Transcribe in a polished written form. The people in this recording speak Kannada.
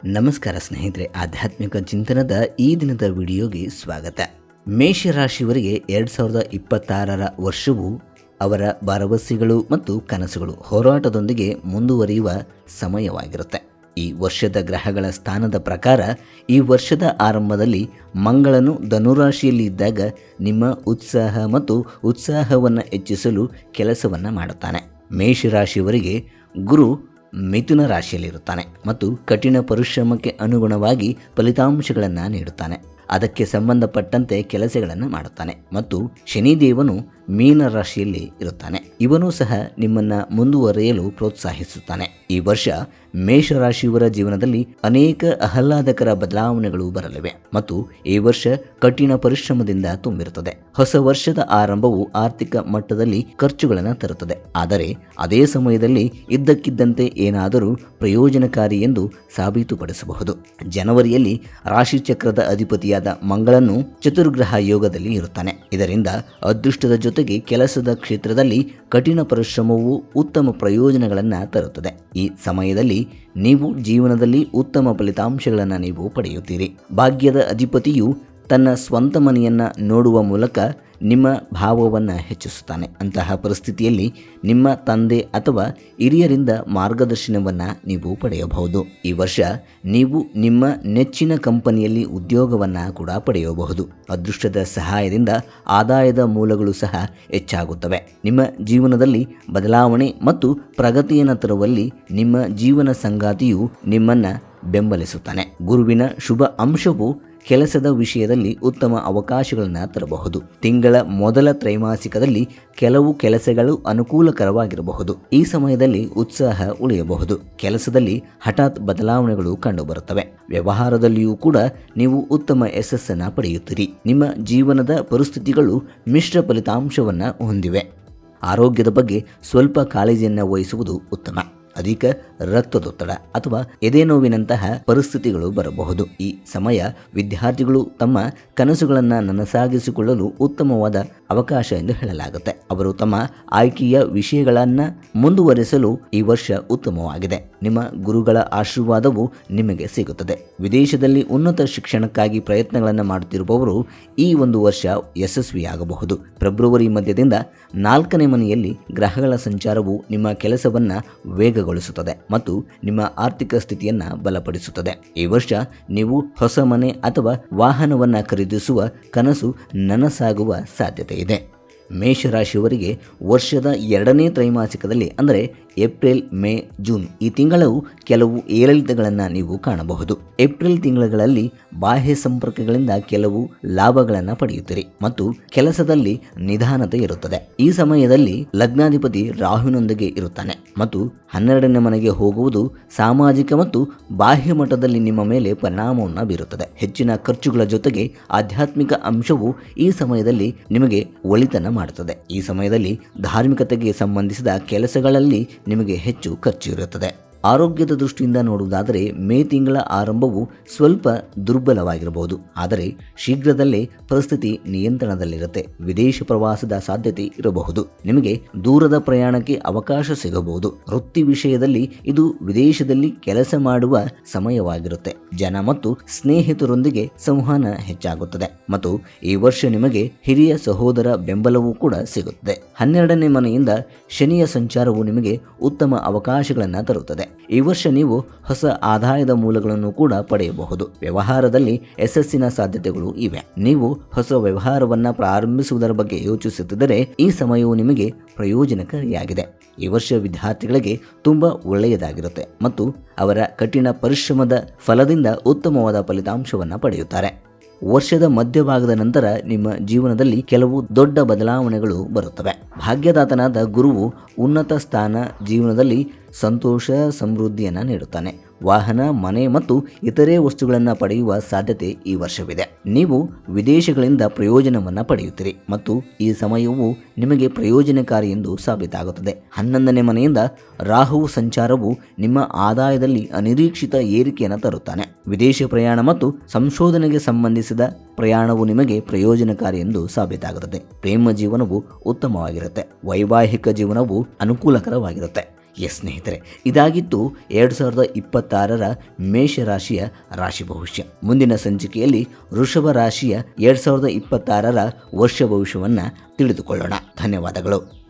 ನಮಸ್ಕಾರ ಸ್ನೇಹಿತರೆ, ಆಧ್ಯಾತ್ಮಿಕ ಚಿಂತನದ ಈ ದಿನದ ವಿಡಿಯೋಗೆ ಸ್ವಾಗತ. ಮೇಷರಾಶಿಯವರಿಗೆ 2026ರ ವರ್ಷವು ಅವರ ಭರವಸೆಗಳು ಮತ್ತು ಕನಸುಗಳು ಹೋರಾಟದೊಂದಿಗೆ ಮುಂದುವರಿಯುವ ಸಮಯವಾಗಿರುತ್ತೆ. ಈ ವರ್ಷದ ಗ್ರಹಗಳ ಸ್ಥಾನದ ಪ್ರಕಾರ ಈ ವರ್ಷದ ಆರಂಭದಲ್ಲಿ ಮಂಗಳನು ಧನುರಾಶಿಯಲ್ಲಿ ಇದ್ದಾಗ ನಿಮ್ಮ ಉತ್ಸಾಹ ಮತ್ತು ಉತ್ಸಾಹವನ್ನು ಹೆಚ್ಚಿಸಲು ಕೆಲಸವನ್ನು ಮಾಡುತ್ತಾನೆ. ಮೇಷರಾಶಿಯವರಿಗೆ ಗುರು ಮಿಥುನ ರಾಶಿಯಲ್ಲಿರುತ್ತಾನೆ ಮತ್ತು ಕಠಿಣ ಪರಿಶ್ರಮಕ್ಕೆ ಅನುಗುಣವಾಗಿ ಫಲಿತಾಂಶಗಳನ್ನು ನೀಡುತ್ತಾನೆ. ಅದಕ್ಕೆ ಸಂಬಂಧಪಟ್ಟಂತೆ ಕೆಲಸಗಳನ್ನು ಮಾಡುತ್ತಾನೆ. ಮತ್ತು ಶನಿದೇವನು ಮೀನ ರಾಶಿಯಲ್ಲಿ ಇರುತ್ತಾನೆ. ಇವನು ಸಹ ನಿಮ್ಮನ್ನು ಮುಂದುವರಿಯಲು ಪ್ರೋತ್ಸಾಹಿಸುತ್ತಾನೆ. ಈ ವರ್ಷ ಮೇಷರಾಶಿಯವರ ಜೀವನದಲ್ಲಿ ಅನೇಕ ಆಹ್ಲಾದಕರ ಬದಲಾವಣೆಗಳು ಬರಲಿವೆ ಮತ್ತು ಈ ವರ್ಷ ಕಠಿಣ ಪರಿಶ್ರಮದಿಂದ ತುಂಬಿರುತ್ತದೆ. ಹೊಸ ವರ್ಷದ ಆರಂಭವು ಆರ್ಥಿಕ ಮಟ್ಟದಲ್ಲಿ ಖರ್ಚುಗಳನ್ನು ತರುತ್ತದೆ, ಆದರೆ ಅದೇ ಸಮಯದಲ್ಲಿ ಇದ್ದಕ್ಕಿದ್ದಂತೆ ಏನಾದರೂ ಪ್ರಯೋಜನಕಾರಿ ಎಂದು ಸಾಬೀತುಪಡಿಸಬಹುದು. ಜನವರಿಯಲ್ಲಿ ರಾಶಿಚಕ್ರದ ಅಧಿಪತಿಯಾದ ಮಂಗಳನು ಚತುರ್ಗ್ರಹ ಯೋಗದಲ್ಲಿ ಇರುತ್ತಾನೆ. ಇದರಿಂದ ಅದೃಷ್ಟದ ಜೊತೆಗೆ ಕೆಲಸದ ಕ್ಷೇತ್ರದಲ್ಲಿ ಕಠಿಣ ಪರಿಶ್ರಮವು ಉತ್ತಮ ಪ್ರಯೋಜನಗಳನ್ನು ತರುತ್ತದೆ. ಈ ಸಮಯದಲ್ಲಿ ನೀವು ಜೀವನದಲ್ಲಿ ಉತ್ತಮ ಫಲಿತಾಂಶಗಳನ್ನು ನೀವು ಪಡೆಯುತ್ತೀರಿ. ಭಾಗ್ಯದ ಅಧಿಪತಿಯು ತನ್ನ ಸ್ವಂತ ಮನೆಯನ್ನು ನೋಡುವ ಮೂಲಕ ನಿಮ್ಮ ಭಾವವನ್ನು ಹೆಚ್ಚಿಸುತ್ತಾನೆ. ಅಂತಹ ಪರಿಸ್ಥಿತಿಯಲ್ಲಿ ನಿಮ್ಮ ತಂದೆ ಅಥವಾ ಹಿರಿಯರಿಂದ ಮಾರ್ಗದರ್ಶನವನ್ನು ನೀವು ಪಡೆಯಬಹುದು. ಈ ವರ್ಷ ನೀವು ನಿಮ್ಮ ನೆಚ್ಚಿನ ಕಂಪನಿಯಲ್ಲಿ ಉದ್ಯೋಗವನ್ನು ಕೂಡ ಪಡೆಯಬಹುದು. ಅದೃಷ್ಟದ ಸಹಾಯದಿಂದ ಆದಾಯದ ಮೂಲಗಳು ಸಹ ಹೆಚ್ಚಾಗುತ್ತವೆ. ನಿಮ್ಮ ಜೀವನದಲ್ಲಿ ಬದಲಾವಣೆ ಮತ್ತು ಪ್ರಗತಿಯನ್ನು ತರುವಲ್ಲಿ ನಿಮ್ಮ ಜೀವನ ಸಂಗಾತಿಯು ನಿಮ್ಮನ್ನು ಬೆಂಬಲಿಸುತ್ತಾನೆ. ಗುರುವಿನ ಶುಭ ಅಂಶವು ಕೆಲಸದ ವಿಷಯದಲ್ಲಿ ಉತ್ತಮ ಅವಕಾಶಗಳನ್ನು ತರಬಹುದು. ತಿಂಗಳ ಮೊದಲ ತ್ರೈಮಾಸಿಕದಲ್ಲಿ ಕೆಲವು ಕೆಲಸಗಳು ಅನುಕೂಲಕರವಾಗಿರಬಹುದು. ಈ ಸಮಯದಲ್ಲಿ ಉತ್ಸಾಹ ಉಳಿಯಬಹುದು. ಕೆಲಸದಲ್ಲಿ ಹಠಾತ್ ಬದಲಾವಣೆಗಳು ಕಂಡುಬರುತ್ತವೆ. ವ್ಯವಹಾರದಲ್ಲಿಯೂ ಕೂಡ ನೀವು ಉತ್ತಮ ಯಶಸ್ಸನ್ನು ಪಡೆಯುತ್ತೀರಿ. ನಿಮ್ಮ ಜೀವನದ ಪರಿಸ್ಥಿತಿಗಳು ಮಿಶ್ರ ಫಲಿತಾಂಶವನ್ನು ಹೊಂದಿವೆ. ಆರೋಗ್ಯದ ಬಗ್ಗೆ ಸ್ವಲ್ಪ ಕಾಳಜಿಯನ್ನು ವಹಿಸುವುದು ಉತ್ತಮ. ಅಧಿಕ ರಕ್ತದೊತ್ತಡ ಅಥವಾ ಎದೆನೋವಿನಂತಹ ಪರಿಸ್ಥಿತಿಗಳು ಬರಬಹುದು. ಈ ಸಮಯ ವಿದ್ಯಾರ್ಥಿಗಳು ತಮ್ಮ ಕನಸುಗಳನ್ನು ನನಸಾಗಿಸಿಕೊಳ್ಳಲು ಉತ್ತಮವಾದ ಅವಕಾಶ ಎಂದು ಹೇಳಲಾಗುತ್ತೆ. ಅವರು ತಮ್ಮ ಆಯ್ಕೆಯ ವಿಷಯಗಳನ್ನು ಮುಂದುವರಿಸಲು ಈ ವರ್ಷ ಉತ್ತಮವಾಗಿದೆ. ನಿಮ್ಮ ಗುರುಗಳ ಆಶೀರ್ವಾದವು ನಿಮಗೆ ಸಿಗುತ್ತದೆ. ವಿದೇಶದಲ್ಲಿ ಉನ್ನತ ಶಿಕ್ಷಣಕ್ಕಾಗಿ ಪ್ರಯತ್ನಗಳನ್ನು ಮಾಡುತ್ತಿರುವವರು ಈ ಒಂದು ವರ್ಷ ಯಶಸ್ವಿಯಾಗಬಹುದು. ಫೆಬ್ರವರಿ ಮಧ್ಯದಿಂದ 4ನೇ ಮನೆಯಲ್ಲಿ ಗ್ರಹಗಳ ಸಂಚಾರವು ನಿಮ್ಮ ಕೆಲಸವನ್ನು ವೇಗಗೊಳಿಸುತ್ತದೆ ಮತ್ತು ನಿಮ್ಮ ಆರ್ಥಿಕ ಸ್ಥಿತಿಯನ್ನು ಬಲಪಡಿಸುತ್ತದೆ. ಈ ವರ್ಷ ನೀವು ಹೊಸ ಮನೆ ಅಥವಾ ವಾಹನವನ್ನು ಖರೀದಿಸುವ ಕನಸು ನನಸಾಗುವ ಸಾಧ್ಯತೆ ಇದೆ. ಮೇಷರಾಶಿಯವರಿಗೆ ವರ್ಷದ 2ನೇ ತ್ರೈಮಾಸಿಕದಲ್ಲಿ ಅಂದರೆ ಏಪ್ರಿಲ್, ಮೇ, ಜೂನ್ ಈ ತಿಂಗಳು ಕೆಲವು ಏರಿಳಿತಗಳನ್ನು ನೀವು ಕಾಣಬಹುದು. ಏಪ್ರಿಲ್ ತಿಂಗಳಲ್ಲಿ ಬಾಹ್ಯ ಸಂಪರ್ಕಗಳಿಂದ ಕೆಲವು ಲಾಭಗಳನ್ನು ಪಡೆಯುತ್ತೀರಿ ಮತ್ತು ಕೆಲಸದಲ್ಲಿ ನಿಧಾನತೆ ಇರುತ್ತದೆ. ಈ ಸಮಯದಲ್ಲಿ ಲಗ್ನಾಧಿಪತಿ ರಾಹುವಿನೊಂದಿಗೆ ಇರುತ್ತಾನೆ ಮತ್ತು 12ನೇ ಮನೆಗೆ ಹೋಗುವುದು ಸಾಮಾಜಿಕ ಮತ್ತು ಬಾಹ್ಯ ಮಟ್ಟದಲ್ಲಿ ನಿಮ್ಮ ಮೇಲೆ ಪರಿಣಾಮವನ್ನು ಬೀರುತ್ತದೆ. ಹೆಚ್ಚಿನ ಖರ್ಚುಗಳ ಜೊತೆಗೆ ಆಧ್ಯಾತ್ಮಿಕ ಅಂಶವು ಈ ಸಮಯದಲ್ಲಿ ನಿಮಗೆ ಒಳಿತನ್ನು ಮಾಡುತ್ತದೆ. ಈ ಸಮಯದಲ್ಲಿ ಧಾರ್ಮಿಕತೆಗೆ ಸಂಬಂಧಿಸಿದ ಕೆಲಸಗಳಲ್ಲಿ ನಿಮಗೆ ಹೆಚ್ಚು ಖರ್ಚು ಇರುತ್ತದೆ. ಆರೋಗ್ಯದ ದೃಷ್ಟಿಯಿಂದ ನೋಡುವುದಾದರೆ ಮೇ ತಿಂಗಳ ಆರಂಭವು ಸ್ವಲ್ಪ ದುರ್ಬಲವಾಗಿರಬಹುದು, ಆದರೆ ಶೀಘ್ರದಲ್ಲೇ ಪರಿಸ್ಥಿತಿ ನಿಯಂತ್ರಣದಲ್ಲಿರುತ್ತೆ. ವಿದೇಶ ಪ್ರವಾಸದ ಸಾಧ್ಯತೆ ಇರಬಹುದು. ನಿಮಗೆ ದೂರದ ಪ್ರಯಾಣಕ್ಕೆ ಅವಕಾಶ ಸಿಗಬಹುದು. ವೃತ್ತಿ ವಿಷಯದಲ್ಲಿ ಇದು ವಿದೇಶದಲ್ಲಿ ಕೆಲಸ ಮಾಡುವ ಸಮಯವಾಗಿರುತ್ತೆ. ಜನ ಮತ್ತು ಸ್ನೇಹಿತರೊಂದಿಗೆ ಸಂವಹನ ಹೆಚ್ಚಾಗುತ್ತದೆ ಮತ್ತು ಈ ವರ್ಷ ನಿಮಗೆ ಹಿರಿಯ ಸಹೋದರ ಬೆಂಬಲವೂ ಕೂಡ ಸಿಗುತ್ತದೆ. 12ನೇ ಮನೆಯಿಂದ ಶನಿಯ ಸಂಚಾರವು ನಿಮಗೆ ಉತ್ತಮ ಅವಕಾಶಗಳನ್ನು ತರುತ್ತದೆ. ಈ ವರ್ಷ ನೀವು ಹೊಸ ಆದಾಯದ ಮೂಲಗಳನ್ನು ಕೂಡ ಪಡೆಯಬಹುದು. ವ್ಯವಹಾರದಲ್ಲಿ ಯಶಸ್ಸಿನ ಸಾಧ್ಯತೆಗಳು ಇವೆ. ನೀವು ಹೊಸ ವ್ಯವಹಾರವನ್ನು ಪ್ರಾರಂಭಿಸುವುದರ ಬಗ್ಗೆ ಯೋಚಿಸುತ್ತಿದ್ದರೆ ಈ ಸಮಯವು ನಿಮಗೆ ಪ್ರಯೋಜನಕಾರಿಯಾಗಿದೆ. ಈ ವರ್ಷ ವಿದ್ಯಾರ್ಥಿಗಳಿಗೆ ತುಂಬಾ ಒಳ್ಳೆಯದಾಗಿರುತ್ತೆ ಮತ್ತು ಅವರ ಕಠಿಣ ಪರಿಶ್ರಮದ ಫಲದಿಂದ ಉತ್ತಮವಾದ ಫಲಿತಾಂಶವನ್ನು ಪಡೆಯುತ್ತಾರೆ. ವರ್ಷದ ಮಧ್ಯಭಾಗದ ನಂತರ ನಿಮ್ಮ ಜೀವನದಲ್ಲಿ ಕೆಲವು ದೊಡ್ಡ ಬದಲಾವಣೆಗಳು ಬರುತ್ತವೆ. ಭಾಗ್ಯದಾತನಾದ ಗುರುವು ಉನ್ನತ ಸ್ಥಾನ ಜೀವನದಲ್ಲಿ ಸಂತೋಷ ಸಮೃದ್ಧಿಯನ್ನು ನೀಡುತ್ತಾನೆ. ವಾಹನ, ಮನೆ ಮತ್ತು ಇತರೆ ವಸ್ತುಗಳನ್ನು ಪಡೆಯುವ ಸಾಧ್ಯತೆ ಈ ವರ್ಷವಿದೆ. ನೀವು ವಿದೇಶಗಳಿಂದ ಪ್ರಯೋಜನವನ್ನು ಪಡೆಯುತ್ತೀರಿ ಮತ್ತು ಈ ಸಮಯವು ನಿಮಗೆ ಪ್ರಯೋಜನಕಾರಿ ಎಂದು ಸಾಬೀತಾಗುತ್ತದೆ. 11ನೇ ಮನೆಯಿಂದ ರಾಹುವು ಸಂಚಾರವು ನಿಮ್ಮ ಆದಾಯದಲ್ಲಿ ಅನಿರೀಕ್ಷಿತ ಏರಿಕೆಯನ್ನು ತರುತ್ತಾನೆ. ವಿದೇಶ ಪ್ರಯಾಣ ಮತ್ತು ಸಂಶೋಧನೆಗೆ ಸಂಬಂಧಿಸಿದ ಪ್ರಯಾಣವು ನಿಮಗೆ ಪ್ರಯೋಜನಕಾರಿ ಎಂದು ಸಾಬೀತಾಗುತ್ತದೆ. ಪ್ರೇಮ ಜೀವನವು ಉತ್ತಮವಾಗಿರುತ್ತೆ. ವೈವಾಹಿಕ ಜೀವನವು ಅನುಕೂಲಕರವಾಗಿರುತ್ತೆ. ಎಸ್ ಸ್ನೇಹಿತರೆ, ಇದಾಗಿತ್ತು 2026ರ ಮೇಷರಾಶಿಯ ರಾಶಿ ಭವಿಷ್ಯ. ಮುಂದಿನ ಸಂಚಿಕೆಯಲ್ಲಿ ವೃಷಭ ರಾಶಿಯ 2026ರ ವರ್ಷ ಭವಿಷ್ಯವನ್ನು ತಿಳಿದುಕೊಳ್ಳೋಣ. ಧನ್ಯವಾದಗಳು.